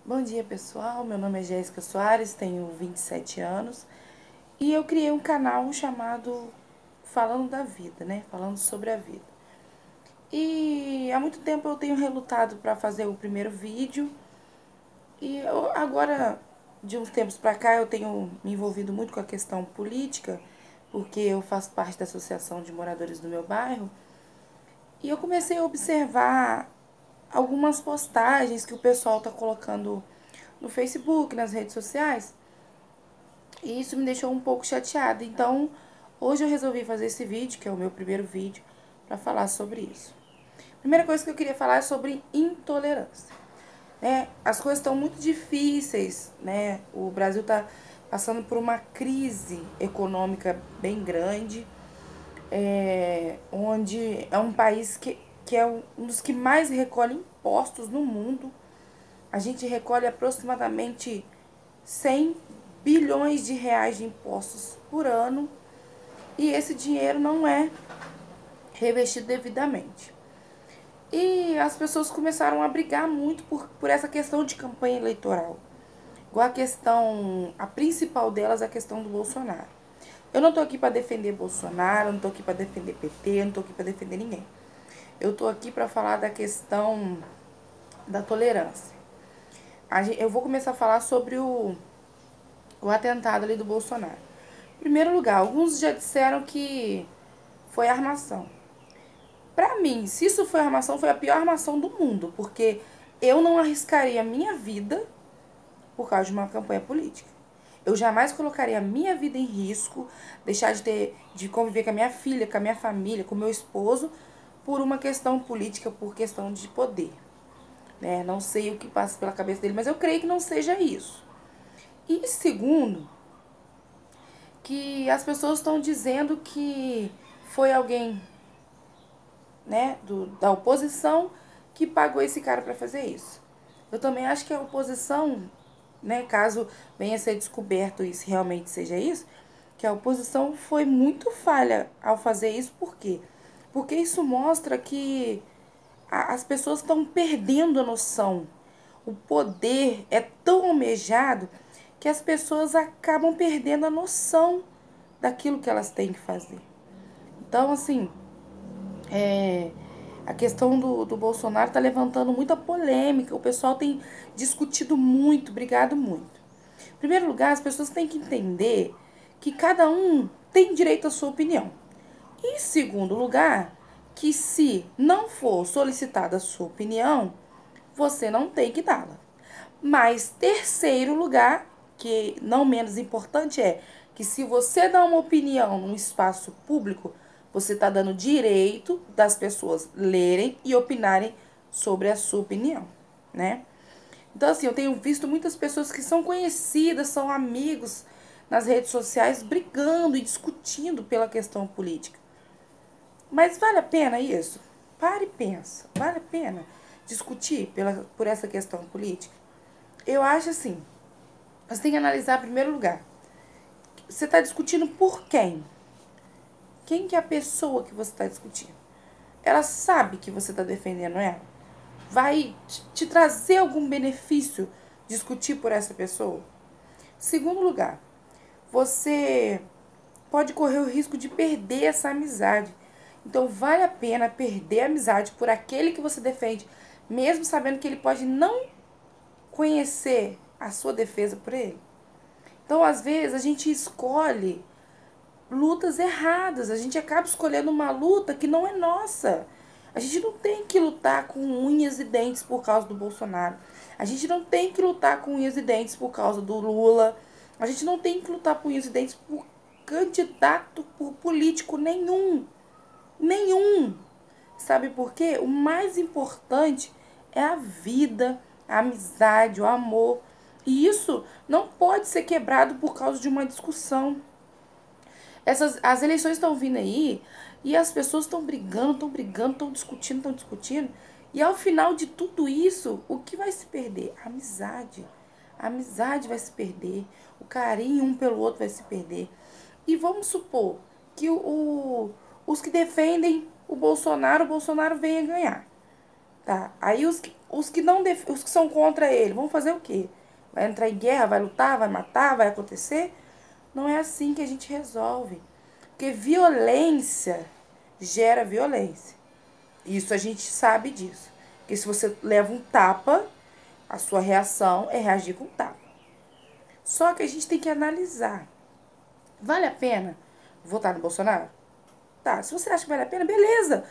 Bom dia, pessoal. Meu nome é Jéssica Soares, tenho 27 anos e eu criei um canal chamado Falando da Vida, né? Falando sobre a vida. E há muito tempo eu tenho relutado para fazer o primeiro vídeo e agora, de uns tempos para cá, eu tenho me envolvido muito com a questão política, porque eu faço parte da Associação de Moradores do meu bairro e eu comecei a observar algumas postagens que o pessoal tá colocando no Facebook, nas redes sociais. E isso me deixou um pouco chateada. Então, hoje eu resolvi fazer esse vídeo, que é o meu primeiro vídeo, para falar sobre isso. Primeira coisa que eu queria falar é sobre intolerância. As coisas estão muito difíceis, né? O Brasil está passando por uma crise econômica bem grande, onde é um país que é um dos que mais recolhe impostos no mundo. A gente recolhe aproximadamente 100 bilhões de reais de impostos por ano e esse dinheiro não é revestido devidamente. E as pessoas começaram a brigar muito por essa questão de campanha eleitoral. Igual a principal delas é a questão do Bolsonaro. Eu não tô aqui para defender Bolsonaro, eu não tô aqui para defender PT, eu não tô aqui para defender ninguém. Eu tô aqui para falar da questão da tolerância. Eu vou começar a falar sobre o atentado ali do Bolsonaro. Em primeiro lugar, alguns já disseram que foi armação. Pra mim, se isso foi armação, foi a pior armação do mundo, porque eu não arriscaria a minha vida por causa de uma campanha política. Eu jamais colocaria a minha vida em risco, deixar de conviver com a minha filha, com a minha família, com o meu esposo, por uma questão política, por questão de poder. Não sei o que passa pela cabeça dele, mas eu creio que não seja isso. E segundo, que as pessoas estão dizendo que foi alguém, né, da oposição que pagou esse cara para fazer isso. Eu também acho que a oposição, né, caso venha a ser descoberto isso realmente seja isso, que a oposição foi muito falha ao fazer isso. Por quê? Porque isso mostra que as pessoas estão perdendo a noção. O poder é tão almejado que as pessoas acabam perdendo a noção daquilo que elas têm que fazer. Então, assim, a questão do Bolsonaro está levantando muita polêmica. O pessoal tem discutido muito, brigado muito. Em primeiro lugar, as pessoas têm que entender que cada um tem direito à sua opinião. E em segundo lugar, que se não for solicitada a sua opinião, você não tem que dá-la. Mas terceiro lugar, que não menos importante, é que se você dá uma opinião num espaço público, você está dando direito das pessoas lerem e opinarem sobre a sua opinião, né? Então, assim, eu tenho visto muitas pessoas que são conhecidas, são amigos nas redes sociais, brigando e discutindo pela questão política. Mas vale a pena isso? Pare e pensa. Vale a pena discutir por essa questão política? Eu acho assim, você tem que analisar em primeiro lugar. Você está discutindo por quem? Quem que é a pessoa que você está discutindo? Ela sabe que você está defendendo ela? Vai te trazer algum benefício discutir por essa pessoa? Segundo lugar, você pode correr o risco de perder essa amizade. Então, vale a pena perder a amizade por aquele que você defende, mesmo sabendo que ele pode não conhecer a sua defesa por ele? Então, às vezes, a gente escolhe lutas erradas. A gente acaba escolhendo uma luta que não é nossa. A gente não tem que lutar com unhas e dentes por causa do Bolsonaro. A gente não tem que lutar com unhas e dentes por causa do Lula. A gente não tem que lutar com unhas e dentes por candidato, por político nenhum. Nenhum. Sabe por quê? O mais importante é a vida, a amizade, o amor. E isso não pode ser quebrado por causa de uma discussão. As eleições estão vindo aí e as pessoas estão brigando, estão discutindo, estão discutindo. E ao final de tudo isso, o que vai se perder? A amizade. A amizade vai se perder, o carinho um pelo outro vai se perder. E vamos supor que os que defendem o Bolsonaro venha ganhar. Tá. Aí os que não os que são contra ele vão fazer o quê? Vai entrar em guerra, vai lutar, vai matar, vai acontecer? Não é assim que a gente resolve. Porque violência gera violência. Isso a gente sabe disso. Porque se você leva um tapa, a sua reação é reagir com tapa. Só que a gente tem que analisar. Vale a pena votar no Bolsonaro? Tá, se você acha que vale a pena, beleza.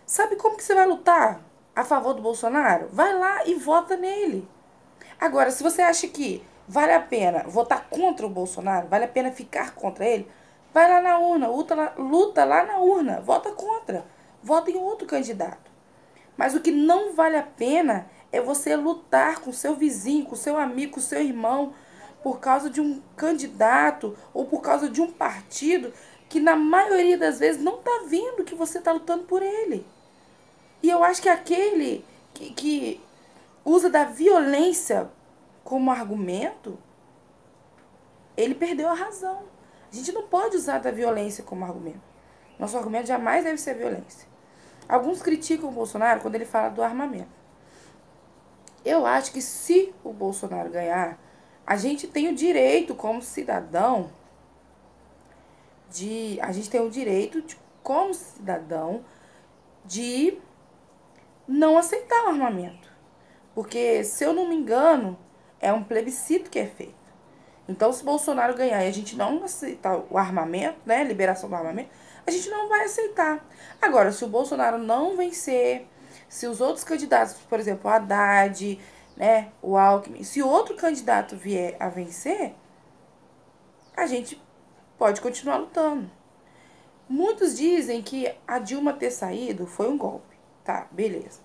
Sabe como que você vai lutar a favor do Bolsonaro? Vai lá e vota nele. Agora, se você acha que vale a pena votar contra o Bolsonaro, vale a pena ficar contra ele, vai lá na urna, luta lá na urna, vota contra. Vota em outro candidato. Mas o que não vale a pena é você lutar com seu vizinho, com seu amigo, com seu irmão, por causa de um candidato ou por causa de um partido que na maioria das vezes não tá vendo que você tá lutando por ele. E eu acho que aquele que usa da violência como argumento, ele perdeu a razão. A gente não pode usar da violência como argumento. Nosso argumento jamais deve ser violência. Alguns criticam o Bolsonaro quando ele fala do armamento. Eu acho que se o Bolsonaro ganhar, a gente tem o direito como cidadão como cidadão, de não aceitar o armamento. Porque, se eu não me engano, é um plebiscito que é feito. Então, se Bolsonaro ganhar e a gente não aceitar o armamento, né, liberação do armamento, a gente não vai aceitar. Agora, se o Bolsonaro não vencer, se os outros candidatos, por exemplo, o Haddad, né, o Alckmin, se outro candidato vier a vencer, a gente pode continuar lutando. Muitos dizem que a Dilma ter saído foi um golpe. Tá, beleza.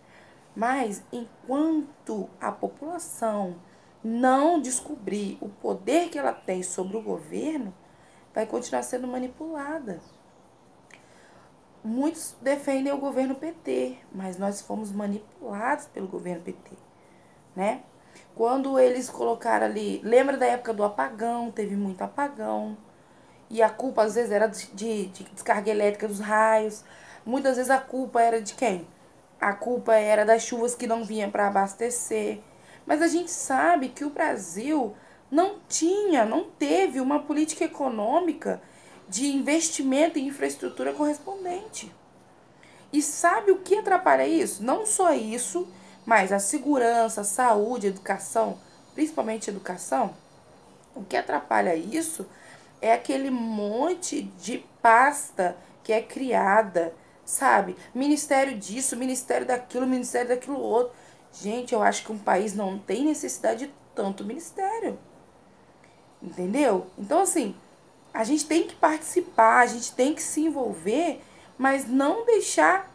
Mas enquanto a população não descobrir o poder que ela tem sobre o governo, vai continuar sendo manipulada. Muitos defendem o governo PT, mas nós fomos manipulados pelo governo PT, né? Quando eles colocaram ali, lembra da época do apagão, teve muito apagão, e a culpa às vezes era de descarga elétrica dos raios, muitas vezes a culpa era de quem? A culpa era das chuvas que não vinham para abastecer. Mas a gente sabe que o Brasil não teve uma política econômica de investimento em infraestrutura correspondente. E sabe o que atrapalha isso? Não só isso, mas a segurança, a saúde, a educação, principalmente a educação. O que atrapalha isso é aquele monte de pasta que é criada, sabe? Ministério disso, ministério daquilo outro. Gente, eu acho que um país não tem necessidade de tanto ministério. Entendeu? Então, assim, a gente tem que participar, a gente tem que se envolver, mas não deixar,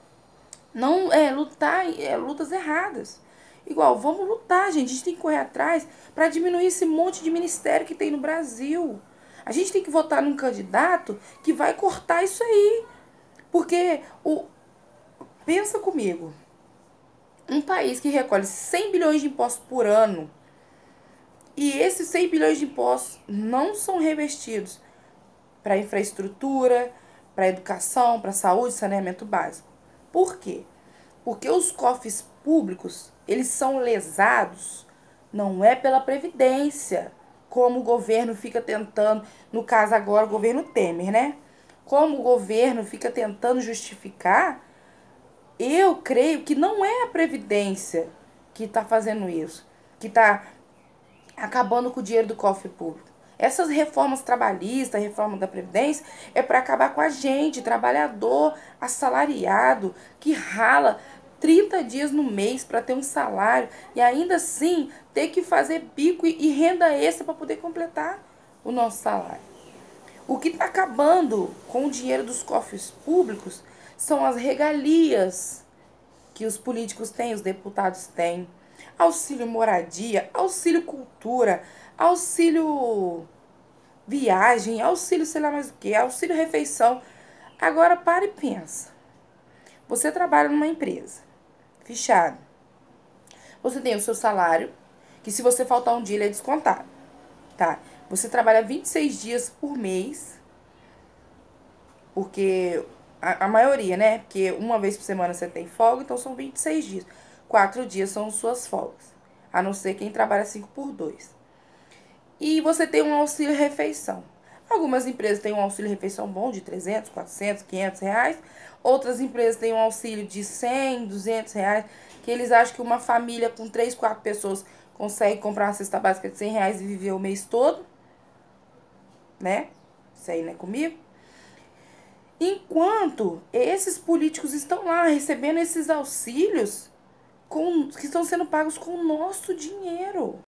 não lutar lutas erradas. Igual, vamos lutar, gente. A gente tem que correr atrás para diminuir esse monte de ministério que tem no Brasil. A gente tem que votar num candidato que vai cortar isso aí. Porque, pensa comigo, um país que recolhe 100 bilhões de impostos por ano, e esses 100 bilhões de impostos não são revestidos para infraestrutura, para educação, para saúde, saneamento básico. Por quê? Porque os cofres públicos, eles são lesados, não é pela Previdência, como o governo fica tentando, no caso agora o governo Temer, né? Como o governo fica tentando justificar, eu creio que não é a Previdência que está fazendo isso, que está acabando com o dinheiro do cofre público. Essas reformas trabalhistas, reforma da Previdência, é para acabar com a gente, trabalhador assalariado, que rala 30 dias no mês para ter um salário e ainda assim ter que fazer bico e renda extra para poder completar o nosso salário. O que está acabando com o dinheiro dos cofres públicos são as regalias que os políticos têm, os deputados têm. Auxílio moradia, auxílio cultura, auxílio viagem, auxílio sei lá mais o que, auxílio refeição. Agora para e pensa. Você trabalha numa empresa, fechado. Você tem o seu salário, que se você faltar um dia ele é descontado, tá? Você trabalha 26 dias por mês, porque a maioria, né? Porque uma vez por semana você tem folga, então são 26 dias. 4 dias são suas folgas, a não ser quem trabalha 5 por 2. E você tem um auxílio refeição. Algumas empresas têm um auxílio refeição bom de 300, 400, 500 reais. Outras empresas têm um auxílio de 100, 200 reais, que eles acham que uma família com 3, 4 pessoas consegue comprar uma cesta básica de 100 reais e viver o mês todo, né? Isso aí não é comigo. Enquanto esses políticos estão lá recebendo esses auxílios que estão sendo pagos com o nosso dinheiro.